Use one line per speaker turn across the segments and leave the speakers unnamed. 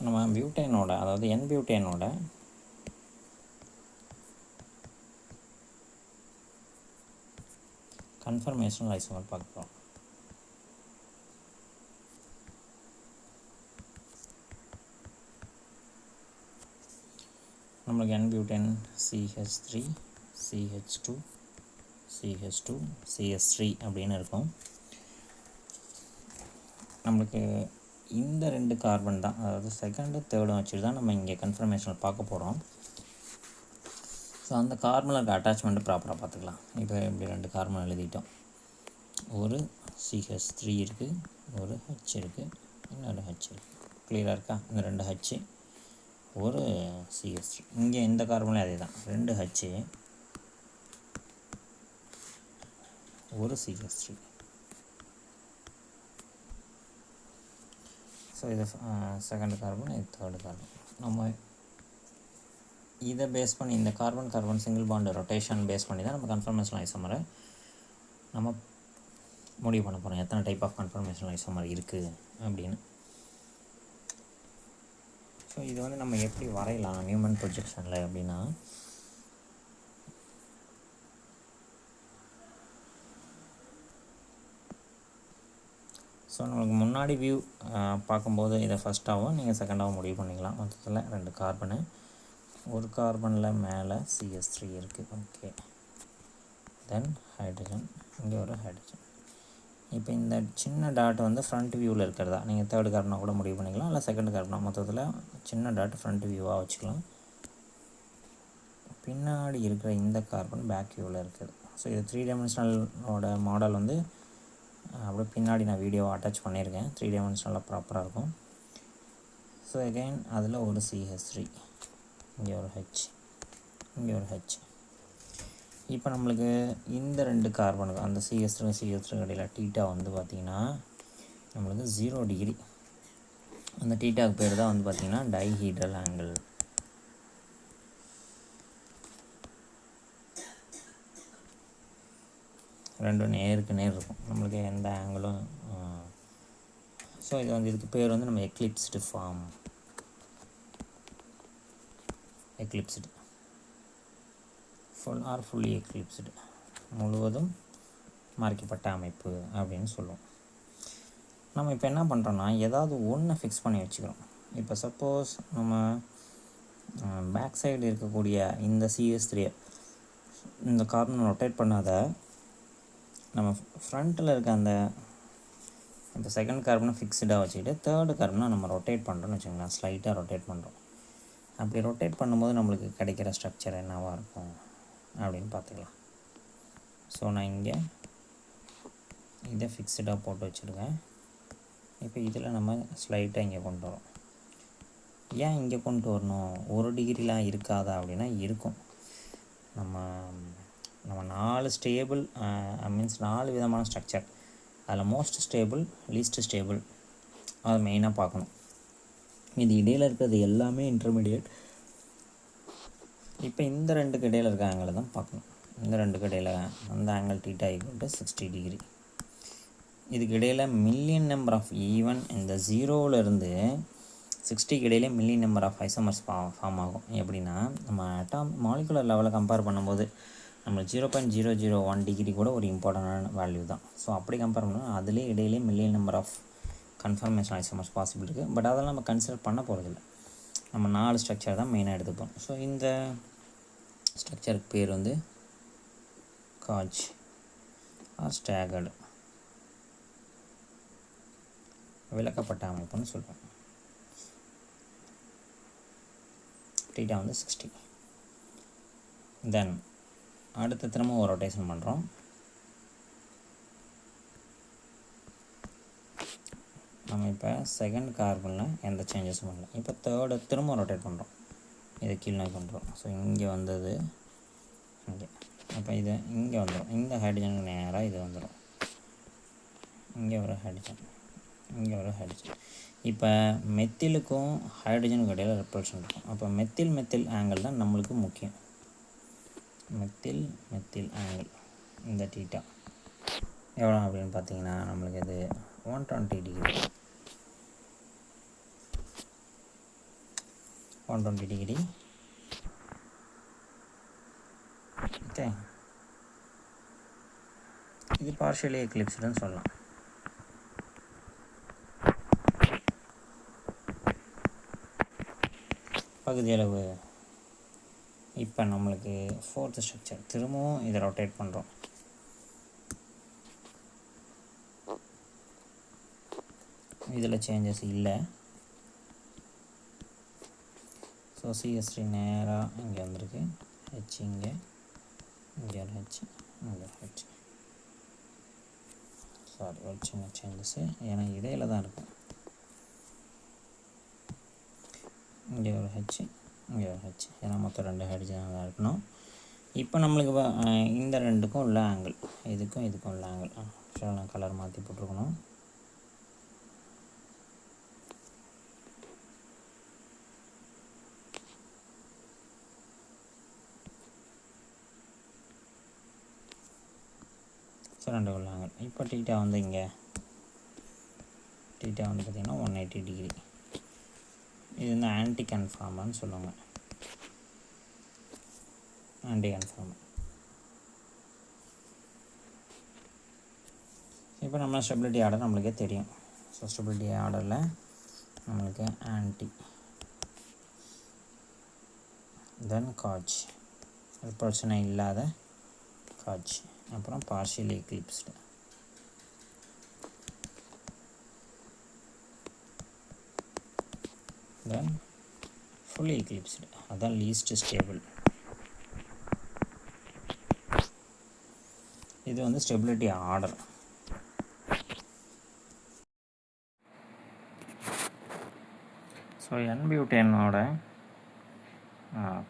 நம்ம பியூட்டேனோட, அதாவது என் பியூட்டேனோட conformational isomer பார்க்குறோம். நம்மளுக்கு என் butane CH3 CH2 CH2 CH3 அப்படின்னு இருக்கும். நம்மளுக்கு இந்த 2 கார்பன் தான், அதாவது செகண்டு தேர்டும் வச்சுட்டு தான் நம்ம இங்கே கன்ஃபர்மேஷனில் பார்க்க போகிறோம். ஸோ அந்த கார்பனில் இருக்க அட்டாச்மெண்ட்டு ப்ராப்பராக பார்த்துக்கலாம். இப்போ இப்படி 2 கார்பன் எழுதிட்டோம். ஒரு CH3 இருக்குது, ஒரு H இருக்குது, இன்னொரு H இருக்குது. கிளியராக இருக்கா? இந்த 2 H, ஒரு CH3. இங்கே இந்த கார்பன்லேயும் அதே தான், 2 H, ஒரு CH3. ஸோ இது செகண்ட் கார்பன், இது தேர்டு கார்பன். நம்ம இதை பேஸ் பண்ணி, இந்த carbon single bond rotation base பண்ணி தான் நம்ம கன்ஃபர்மேஷனல் ஐசோமரை நம்ம முடிவு பண்ண போகிறோம். எத்தனை டைப் ஆஃப் கன்ஃபர்மேஷனல் ஐசோமர் இருக்குது அப்படின்னு. ஸோ இது வந்து நம்ம எப்படி வரையலாம் நியூமன் ப்ரொஜெக்ஷனில் அப்படின்னா, ஸோ நம்மளுக்கு முன்னாடி வியூ பார்க்கும்போது இதை ஃபஸ்ட்டாகவும் நீங்கள் செகண்டாகவும் முடிவு பண்ணிக்கலாம். மொத்தத்தில் 2 கார்பனு, ஒரு கார்பனில் மேலே CH3 இருக்குது. ஓகே, தென் ஹைட்ரஜன், இங்கே ஒரு ஹைட்ரஜன். இப்போ இந்த சின்ன டாட் வந்து ஃப்ரண்ட் வியூவில் இருக்கிறதா, நீங்கள் தேர்டு கார்பனாக கூட முடிவு பண்ணிக்கலாம், இல்லை செகண்ட் கார்பனாக. மொத்தத்தில் சின்ன டாட் ஃப்ரண்ட் வியூவாக வச்சுக்கலாம். பின்னாடி இருக்கிற இந்த கார்பன் பேக் வியூவில் இருக்குது. ஸோ இது 3 டைமென்ஷனலோட மாடல் வந்து அப்படியே பின்னாடி நான் வீடியோவை அட்டாச் பண்ணியிருக்கேன். 3 டைமென்ஷனலாக ப்ராப்பராக இருக்கும். ஸோ அகெயின் அதில் ஒரு CH3, இங்கே ஒரு H, இங்கே ஒரு H. இப்போ நம்மளுக்கு இந்த 2 கார்பனுக்கு அந்த CH3 இடையில் டீட்டா வந்து பார்த்திங்கன்னா நம்மளுக்கு 0 டிகிரி. அந்த டீட்டாவுக்கு பேர் தான் வந்து பார்த்திங்கன்னா டைஹீட்ரல் ஆங்கிள். ரெண்டும் நேருக்கு நேர் இருக்கும், நம்மளுக்கு எந்த ஆங்கிளும். ஸோ இது வந்து இதுக்கு பேர் வந்து நம்ம eclipsed form, eclipsed fully eclipsed, முழுவதும் மறைக்கப்பட்ட அமைப்பு அப்படின்னு சொல்லுவோம். நம்ம இப்போ என்ன பண்ணுறோன்னா, ஏதாவது ஒன்றை ஃபிக்ஸ் பண்ணி வச்சுக்கிறோம். இப்போ சப்போஸ் நம்ம பேக் சைடு இருக்கக்கூடிய இந்த CH3 இந்த கார்பனை ரொட்டேட் பண்ணாத, நம்ம ஃப்ரண்ட்டில் இருக்க அந்த இப்போ செகண்ட் கார்பனை ஃபிக்ஸ்டாக வச்சுக்கிட்டு தேர்டு கார்பனை நம்ம ரொட்டேட் பண்ணுறோன்னு வச்சுக்கோங்களேன். ஸ்லைட்டாக ரொட்டேட் பண்ணுறோம். அப்படி ரொட்டேட் பண்ணும்போது நம்மளுக்கு கிடைக்கிற ஸ்ட்ரக்சர் என்னவாக இருக்கும் அப்படின்னு பார்த்துக்கலாம். ஸோ நான் இங்கே இதை ஃபிக்ஸ்டாக போட்டு வச்சுருக்கேன். இப்போ இதில் நம்ம ஸ்லைட்டாக இங்கே கொண்டு வரோம். ஏன் இங்கே கொண்டு வரணும்? 1 டிகிரிலாம் இருக்காதா அப்படின்னா இருக்கும். நம்ம 4 ஸ்டேபிள் மீன்ஸ் 4 விதமான ஸ்ட்ரக்சர், அதில் மோஸ்ட் ஸ்டேபிள், லீஸ்ட் ஸ்டேபிள், அதை மெயினாக பார்க்கணும். இது இடையில் இருக்கிறது எல்லாமே இன்டர்மீடியேட். இப்போ இந்த 2க்கு இடையில் இருக்க ஆங்கிளை தான் பார்க்கணும். இந்த 2க்கு இடையில் அந்த ஆங்கிள் டீட்டா = 60 டிகிரி. இதுக்கு இடையில் மில்லியன் நம்பர் ஆஃப், ஈவன் இந்த 0லேருந்து 60க்கு இடையிலே million number of isomers form ஆகும். எப்படின்னா, நம்ம மாலிகுலர் லெவலில் கம்பேர் பண்ணும்போது நம்ம 0.001 டிகிரி கூட ஒரு இம்பார்ட்டண்டான வேல்யூ தான். ஸோ அப்படி கம்பேர் பண்ணால் அதிலே இடையிலே million number of conformation isomers possible இருக்குது. பட் அதெல்லாம் நம்ம கன்சிடர் பண்ண போகிறதில்ல. நம்ம 4 ஸ்ட்ரக்சர் தான் மெயினாக எடுத்துப்போம். ஸோ இந்த ஸ்ட்ரக்சருக்கு பேர் வந்து காஜ் ஆர் ஸ்டாகர்டு, விளக்கப்பட்ட அமைப்புன்னு சொல்லுவோம். டீட்டா வந்து 60. தென் அடுத்த திரும்ப ஒரு ரொட்டேஷன் பண்ணுறோம். நம்ம இப்போ செகண்ட் கார்பனில் எந்த சேஞ்சஸும் பண்ணல. இப்போ தேர்டு திரும்ப ரொட்டேட் பண்ணுறோம். இதை கீழ் நோக்கி பண்ணுறோம். ஸோ இங்கே வந்தது இங்கே. அப்போ இது இங்கே வந்துடும். இந்த ஹைட்ரஜனுக்கு நேராக இது வந்துடும். இங்கே ஒரு ஹைட்ரஜன், இங்கே ஒரு ஹைட்ரஜன். இப்போ மெத்திலுக்கும் ஹைட்ரஜனுக்கு இடையில் ரெப்பல்ஷன் இருக்கும். அப்போ மெத்தில் ஆங்கிள் தான் நம்மளுக்கு முக்கியம். மெத்தில் ஆங்கிள் இந்த டீட்டா எவ்வளோ அப்படின்னு பார்த்தீங்கன்னா நம்மளுக்கு இது 120 டிகிரி. 120 டிகிரி. ஓகே, இது பார்ஷியலி எக்லிப்ஸ்டுன்னு சொல்லலாம். பகுதியளவு. இப்போ நம்மளுக்கு ஃபோர்த் ஸ்ட்ரக்சர், திரும்பவும் இதை ரொட்டேட் பண்ணுறோம். இதில் சேஞ்சஸ் இல்லை. ஸோ CH3 நேராக இங்கே வந்திருக்கு, ஹெச் இங்கே, இங்கே ஒரு ஹெச், இங்கே ஒரு ஹெச். சாரி, ஒரு சின்ன சேஞ்சஸ்ஸு, ஏன்னா இடையில தான் இருக்கும். இங்கே ஒரு ஹெச், இங்கே ஒரு ஹெச், ஏன்னா மொத்தம் 2 ஹைட்ரஜனாக தான் இருக்கணும். இப்போ நம்மளுக்கு இந்த ரெண்டுக்கும் உள்ள ஆங்கிள், இதுக்கும் இதுக்கும் உள்ள ஆங்கிள் ஆக்சுவலாக நான் கலர் மாற்றி போட்டிருக்கணும். ஸோ 2 உள்ள ஆங்கிள். இப்போ டீட்டா வந்து இங்கே, டீட்டா வந்து பார்த்திங்கன்னா 180 டிகிரி. இது வந்து ஆன்டி கன்ஃபார்மர்னு சொல்லுவாங்க. Anti conformer. இப்போ நம்ம ஸ்டெபிலிட்டி ஆர்டர் நம்மளுக்கே தெரியும். ஸோ ஸ்டெபிலிட்டி ஆர்டரில் நம்மளுக்கு ஆன்டி, தென் காஜ், பிரச்சனை இல்லாத காஜ், அப்புறம் பார்ஷியலி எக்லிப்ஸ்டு, தென் ஃபுல்லி எக்லிப்ஸ்டு, அதுதான் லீஸ்ட் ஸ்டேபிள். இது வந்து ஸ்டெபிலிட்டி ஆர்டர். ஸோ N-பியூட்டேனோட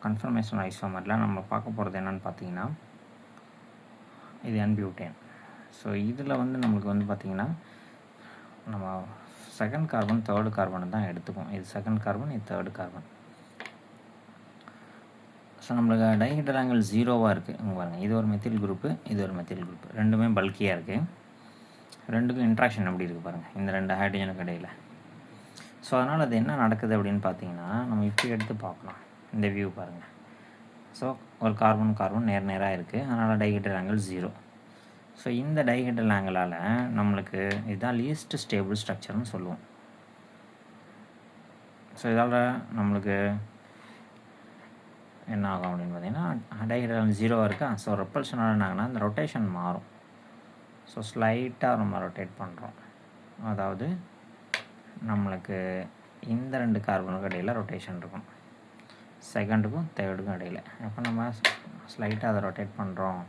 கன்ஃபர்மேஷன் ஐசோமரில் நம்ம பார்க்க போகிறது என்னென்னு பார்த்தீங்கன்னா, இது N-பியூட்டேன். ஸோ இதில் வந்து நம்மளுக்கு வந்து பார்த்திங்கன்னா நம்ம செகண்ட் கார்பன் தேர்டு கார்பன் தான் எடுத்துக்கும். இது செகண்ட் கார்பன், இது தேர்டு கார்பன். ஸோ நம்மளுக்கு டைஹெட்ரல் ஆங்கிள் 0வாக இருக்குது. இங்கே பாருங்கள், இது ஒரு மெத்தில் குரூப்பு, இது ஒரு மெத்தில் குரூப், ரெண்டுமே பல்கியாக இருக்குது. ரெண்டுக்கும் இன்ட்ராக்ஷன் எப்படி இருக்குது பாருங்கள், இந்த 2 ஹைட்ரஜனுக்கு இடையில். ஸோ அதனால் அது என்ன நடக்குது அப்படின்னு பார்த்தீங்கன்னா, நம்ம இப்படி எடுத்து பார்க்கலாம். இந்த வியூ பாருங்கள். ஸோ ஒரு கார்பன் நேர் நேராக இருக்குது, அதனால் டைஹெட்ரல் ஆங்கிள் 0. ஸோ இந்த டைஹெட்ரல் ஆங்கிளால் நம்மளுக்கு இதுதான் லீஸ்ட் ஸ்டேபிள் ஸ்ட்ரக்சர்னு சொல்லுவோம். ஸோ இதால் நம்மளுக்கு என்ன ஆகும் அப்படின்னு பார்த்தீங்கன்னா, டைஹெட்ரல் ஆங்கிள் 0வாக இருக்கா. ஸோ ரெப்பல்ஷனால் என்ன ஆகுனா, இந்த ரொட்டேஷன் மாறும். ஸோ ஸ்லைட்டாக நம்ம ரொட்டேட் பண்ணுறோம். அதாவது நம்மளுக்கு இந்த 2 கார்பனுக்கும் இடையில் ரொட்டேஷன் இருக்கும், செகண்டுக்கும் தேர்டுக்கும் இடையில். அப்போ நம்ம ஸ்லைட்டாக அதை ரொட்டேட் பண்ணுறோம்.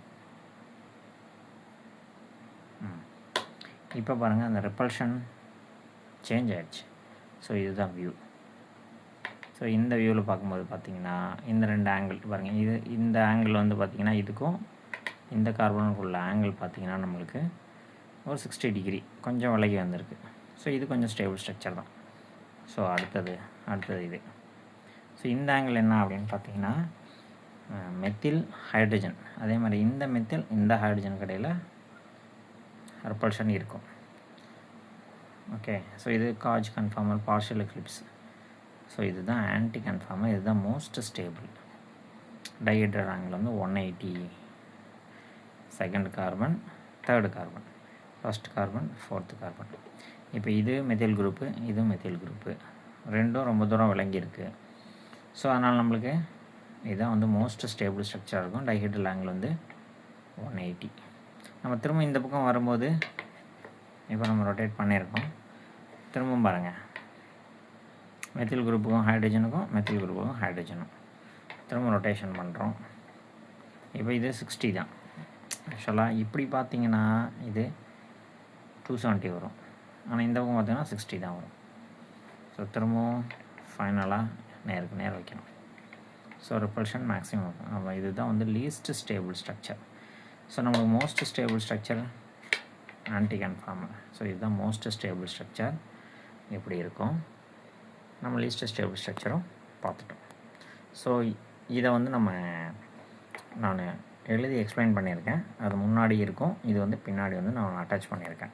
இப்போ பாருங்கள், அந்த ரெப்பல்ஷன் சேஞ்ச் ஆகிடுச்சு. ஸோ இதுதான் வியூ. ஸோ இந்த வியூவில் பார்க்கும்போது பார்த்திங்கன்னா, இந்த 2 ஆங்கிள் பாருங்கள், இது இந்த ஆங்கிள் வந்து பார்த்திங்கன்னா இதுக்கும் இந்த கார்பனுக்கு உள்ள ஆங்கிள் பார்த்திங்கன்னா நம்மளுக்கு ஒரு 60 டிகிரி கொஞ்சம் விலகி வந்திருக்கு. ஸோ இது கொஞ்சம் ஸ்டேபிள் ஸ்ட்ரக்சர் தான். ஸோ அடுத்தது இது. ஸோ இந்த ஆங்கிள் என்ன அப்படின்னு பார்த்தீங்கன்னா, மெத்தில் ஹைட்ரஜன், அதே மாதிரி இந்த மெத்தில் இந்த ஹைட்ரஜனுக்கு இடையில் ரெப்பல்ஷன் இருக்கும். ஓகே, ஸோ இது gauge conformer, partial Eclipse. So இதுதான் ஆன்டி கன்ஃபார்மர், இதுதான் மோஸ்ட் ஸ்டேபிள். டைஹெட்ரல் ஆங்கிள் வந்து 180, second carbon, third carbon, first carbon, fourth carbon. இப்போ இது மெத்தில் குரூப்பு, இது மெத்தில் குரூப்பு, ரெண்டும் ரொம்ப தூரம் விளங்கியிருக்கு. ஸோ அதனால் நம்மளுக்கு இதுதான் வந்து மோஸ்ட் ஸ்டேபிள் ஸ்ட்ரக்சராக இருக்கும். டைஹெட்ரல் ஆங்கிள் வந்து 180. நம்ம திரும்ப இந்த பக்கம் வரும்போது, இப்போ நம்ம ரொட்டேட் பண்ணியிருக்கோம். திரும்பவும் பாருங்கள், மெத்தில் குரூப்புக்கும் ஹைட்ரஜனுக்கும், மெத்தில் குரூப்புக்கும் ஹைட்ரஜனும் திரும்ப ரொட்டேஷன் பண்ணுறோம். இப்போ இது 60 தான். ஆக்சுவலாக இப்படி பார்த்தீங்கன்னா இது 270 வரும், ஆனால் இந்த பக்கம் பார்த்தீங்கன்னா 60 தான் வரும். ஸோ திரும்பவும் ஃபைனலாக நேருக்கு நேர் வைக்கணும். So repulsion maximum. அப்போ இதுதான் வந்து லீஸ்ட் ஸ்டேபிள் ஸ்ட்ரக்சர். ஸோ நம்மளுக்கு most stable structure anti conformer. So இதுதான் மோஸ்ட் ஸ்டேபிள் ஸ்ட்ரக்சர் எப்படி இருக்கும். நம்ம லீஸ்ட் ஸ்டேபிள் ஸ்ட்ரக்சரும் பார்த்துட்டோம். ஸோ இதை வந்து நான் எழுதி எக்ஸ்பிளைன் பண்ணியிருக்கேன். அது முன்னாடி இருக்கும், இது வந்து பின்னாடி வந்து நான் அட்டாச் பண்ணியிருக்கேன்.